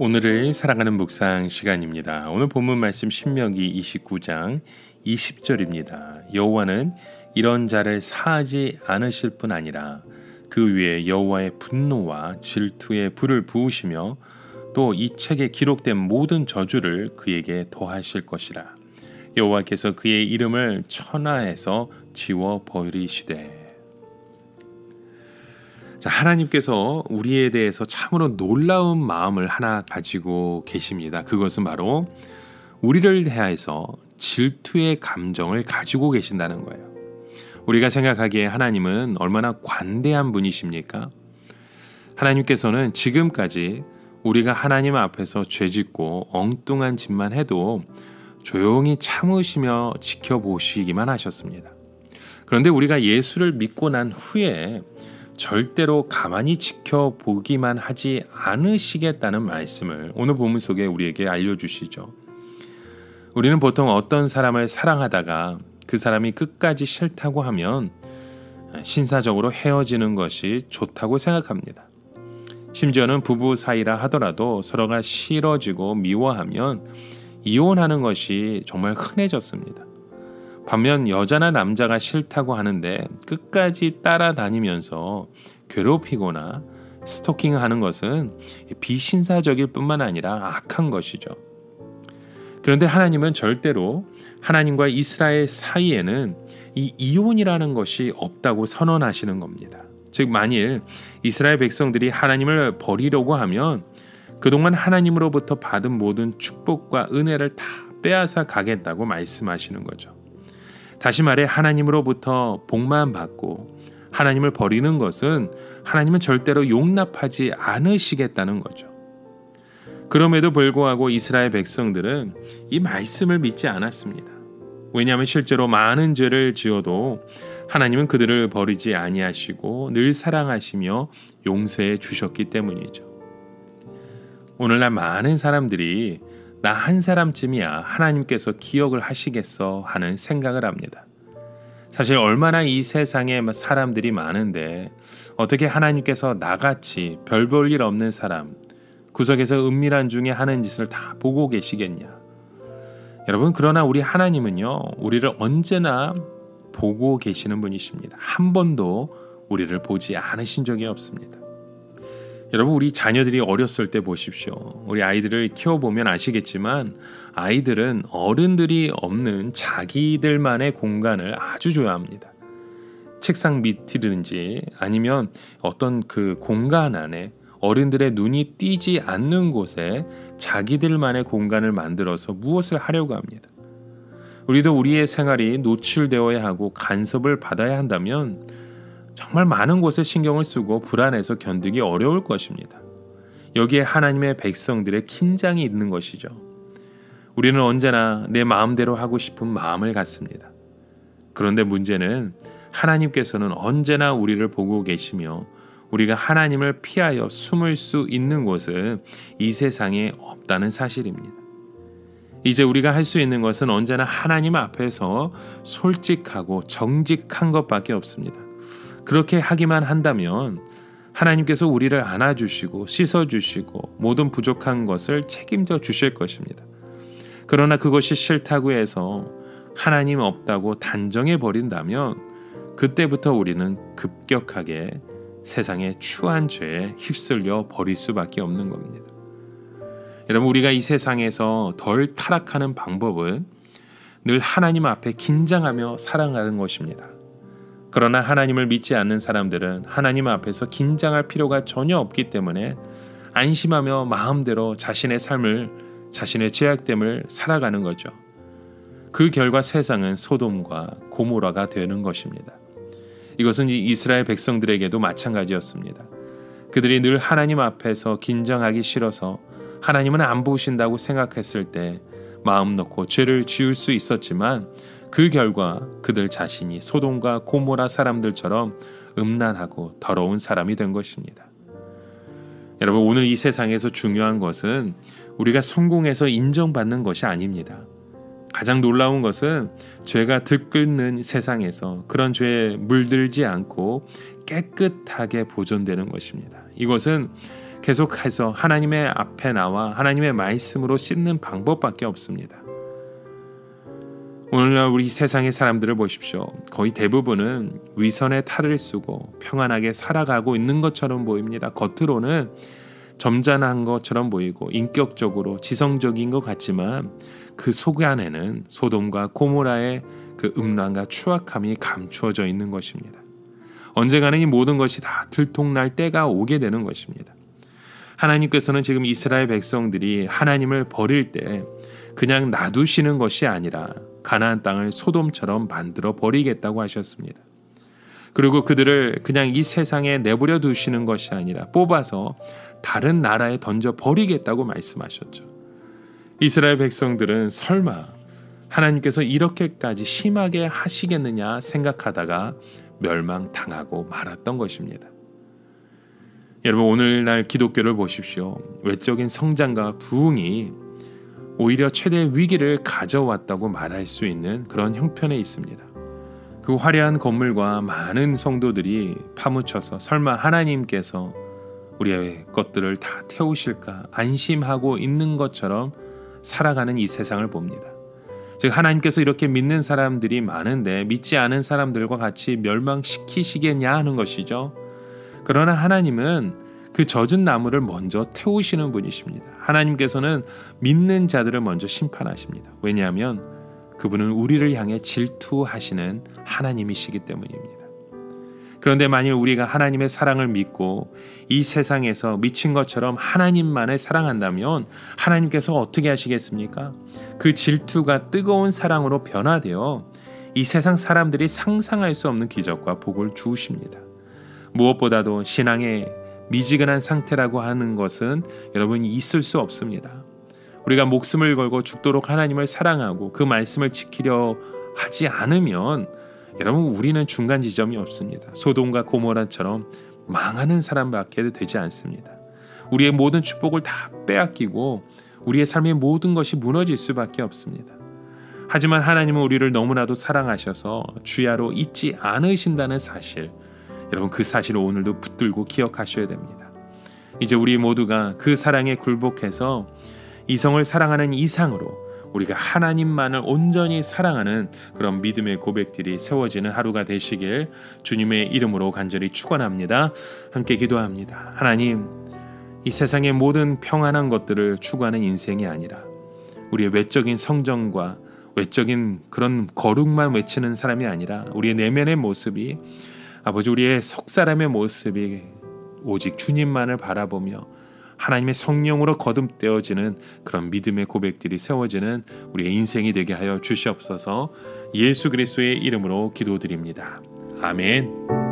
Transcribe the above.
오늘을 사랑하는 묵상 시간입니다. 오늘 본문 말씀 신명기 29장 20절입니다. 여호와는 이런 자를 사하지 않으실 뿐 아니라 그 위에 여호와의 분노와 질투의 불을 부으시며 또 이 책에 기록된 모든 저주를 그에게 더하실 것이라. 여호와께서 그의 이름을 천하에서 지워 버리시되. 자, 하나님께서 우리에 대해서 참으로 놀라운 마음을 하나 가지고 계십니다. 그것은 바로 우리를 대하여서 질투의 감정을 가지고 계신다는 거예요. 우리가 생각하기에 하나님은 얼마나 관대한 분이십니까? 하나님께서는 지금까지 우리가 하나님 앞에서 죄짓고 엉뚱한 짓만 해도 조용히 참으시며 지켜보시기만 하셨습니다. 그런데 우리가 예수를 믿고 난 후에 절대로 가만히 지켜보기만 하지 않으시겠다는 말씀을 오늘 본문 속에 우리에게 알려주시죠. 우리는 보통 어떤 사람을 사랑하다가 그 사람이 끝까지 싫다고 하면 신사적으로 헤어지는 것이 좋다고 생각합니다. 심지어는 부부 사이라 하더라도 서로가 싫어지고 미워하면 이혼하는 것이 정말 흔해졌습니다. 반면 여자나 남자가 싫다고 하는데 끝까지 따라다니면서 괴롭히거나 스토킹하는 것은 비신사적일 뿐만 아니라 악한 것이죠. 그런데 하나님은 절대로 하나님과 이스라엘 사이에는 이 이혼이라는 것이 없다고 선언하시는 겁니다. 즉 만일 이스라엘 백성들이 하나님을 버리려고 하면 그동안 하나님으로부터 받은 모든 축복과 은혜를 다 빼앗아 가겠다고 말씀하시는 거죠. 다시 말해 하나님으로부터 복만 받고 하나님을 버리는 것은 하나님은 절대로 용납하지 않으시겠다는 거죠. 그럼에도 불구하고 이스라엘 백성들은 이 말씀을 믿지 않았습니다. 왜냐하면 실제로 많은 죄를 지어도 하나님은 그들을 버리지 아니하시고 늘 사랑하시며 용서해 주셨기 때문이죠. 오늘날 많은 사람들이 나 한 사람쯤이야 하나님께서 기억을 하시겠어 하는 생각을 합니다. 사실 얼마나 이 세상에 사람들이 많은데 어떻게 하나님께서 나같이 별 볼 일 없는 사람, 구석에서 은밀한 중에 하는 짓을 다 보고 계시겠냐. 여러분, 그러나 우리 하나님은요, 우리를 언제나 보고 계시는 분이십니다. 한 번도 우리를 보지 않으신 적이 없습니다. 여러분, 우리 자녀들이 어렸을 때 보십시오. 우리 아이들을 키워보면 아시겠지만 아이들은 어른들이 없는 자기들만의 공간을 아주 좋아합니다. 책상 밑이든지 아니면 어떤 그 공간 안에 어른들의 눈이 띄지 않는 곳에 자기들만의 공간을 만들어서 무엇을 하려고 합니다. 우리도 우리의 생활이 노출되어야 하고 간섭을 받아야 한다면 정말 많은 곳에 신경을 쓰고 불안해서 견디기 어려울 것입니다. 여기에 하나님의 백성들의 긴장이 있는 것이죠. 우리는 언제나 내 마음대로 하고 싶은 마음을 갖습니다. 그런데 문제는 하나님께서는 언제나 우리를 보고 계시며 우리가 하나님을 피하여 숨을 수 있는 곳은 이 세상에 없다는 사실입니다. 이제 우리가 할 수 있는 것은 언제나 하나님 앞에서 솔직하고 정직한 것밖에 없습니다. 그렇게 하기만 한다면 하나님께서 우리를 안아주시고 씻어주시고 모든 부족한 것을 책임져 주실 것입니다. 그러나 그것이 싫다고 해서 하나님 없다고 단정해 버린다면 그때부터 우리는 급격하게 세상의 추한 죄에 휩쓸려 버릴 수밖에 없는 겁니다. 여러분, 우리가 이 세상에서 덜 타락하는 방법은 늘 하나님 앞에 긴장하며 살아가는 것입니다. 그러나 하나님을 믿지 않는 사람들은 하나님 앞에서 긴장할 필요가 전혀 없기 때문에 안심하며 마음대로 자신의 삶을, 자신의 죄악됨을 살아가는 거죠. 그 결과 세상은 소돔과 고모라가 되는 것입니다. 이것은 이스라엘 백성들에게도 마찬가지였습니다. 그들이 늘 하나님 앞에서 긴장하기 싫어서 하나님은 안 보신다고 생각했을 때 마음 놓고 죄를 지을 수 있었지만 그 결과 그들 자신이 소돔과 고모라 사람들처럼 음란하고 더러운 사람이 된 것입니다. 여러분, 오늘 이 세상에서 중요한 것은 우리가 성공해서 인정받는 것이 아닙니다. 가장 놀라운 것은 죄가 들끓는 세상에서 그런 죄에 물들지 않고 깨끗하게 보존되는 것입니다. 이것은 계속해서 하나님의 앞에 나와 하나님의 말씀으로 씻는 방법밖에 없습니다. 오늘날 우리 세상의 사람들을 보십시오. 거의 대부분은 위선의 탈을 쓰고 평안하게 살아가고 있는 것처럼 보입니다. 겉으로는 점잖은 것처럼 보이고 인격적으로 지성적인 것 같지만 그 속 안에는 소돔과 고모라의 그 음란과 추악함이 감추어져 있는 것입니다. 언젠가는 이 모든 것이 다 들통날 때가 오게 되는 것입니다. 하나님께서는 지금 이스라엘 백성들이 하나님을 버릴 때 그냥 놔두시는 것이 아니라 가나안 땅을 소돔처럼 만들어 버리겠다고 하셨습니다. 그리고 그들을 그냥 이 세상에 내버려 두시는 것이 아니라 뽑아서 다른 나라에 던져 버리겠다고 말씀하셨죠. 이스라엘 백성들은 설마 하나님께서 이렇게까지 심하게 하시겠느냐 생각하다가 멸망당하고 말았던 것입니다. 여러분, 오늘날 기독교를 보십시오. 외적인 성장과 부흥이 오히려 최대의 위기를 가져왔다고 말할 수 있는 그런 형편에 있습니다. 그 화려한 건물과 많은 성도들이 파묻혀서 설마 하나님께서 우리의 것들을 다 태우실까 안심하고 있는 것처럼 살아가는 이 세상을 봅니다. 즉 하나님께서 이렇게 믿는 사람들이 많은데 믿지 않은 사람들과 같이 멸망시키시겠냐 하는 것이죠. 그러나 하나님은 그 젖은 나무를 먼저 태우시는 분이십니다. 하나님께서는 믿는 자들을 먼저 심판하십니다. 왜냐하면 그분은 우리를 향해 질투하시는 하나님이시기 때문입니다. 그런데 만일 우리가 하나님의 사랑을 믿고 이 세상에서 미친 것처럼 하나님만을 사랑한다면 하나님께서 어떻게 하시겠습니까? 그 질투가 뜨거운 사랑으로 변화되어 이 세상 사람들이 상상할 수 없는 기적과 복을 주십니다. 무엇보다도 신앙의 미지근한 상태라고 하는 것은 여러분 있을 수 없습니다. 우리가 목숨을 걸고 죽도록 하나님을 사랑하고 그 말씀을 지키려 하지 않으면 여러분 우리는 중간 지점이 없습니다. 소돔과 고모라처럼 망하는 사람밖에 되지 않습니다. 우리의 모든 축복을 다 빼앗기고 우리의 삶의 모든 것이 무너질 수밖에 없습니다. 하지만 하나님은 우리를 너무나도 사랑하셔서 주야로 잊지 않으신다는 사실, 여러분 그 사실을 오늘도 붙들고 기억하셔야 됩니다. 이제 우리 모두가 그 사랑에 굴복해서 이성을 사랑하는 이상으로 우리가 하나님만을 온전히 사랑하는 그런 믿음의 고백들이 세워지는 하루가 되시길 주님의 이름으로 간절히 축원합니다. 함께 기도합니다. 하나님, 이 세상의 모든 평안한 것들을 추구하는 인생이 아니라 우리의 외적인 성정과 외적인 그런 거룩만 외치는 사람이 아니라 우리의 내면의 모습이 아버지 우리의 속사람의 모습이 오직 주님만을 바라보며 하나님의 성령으로 거듭되어지는 그런 믿음의 고백들이 세워지는 우리의 인생이 되게 하여 주시옵소서. 예수 그리스도의 이름으로 기도드립니다. 아멘.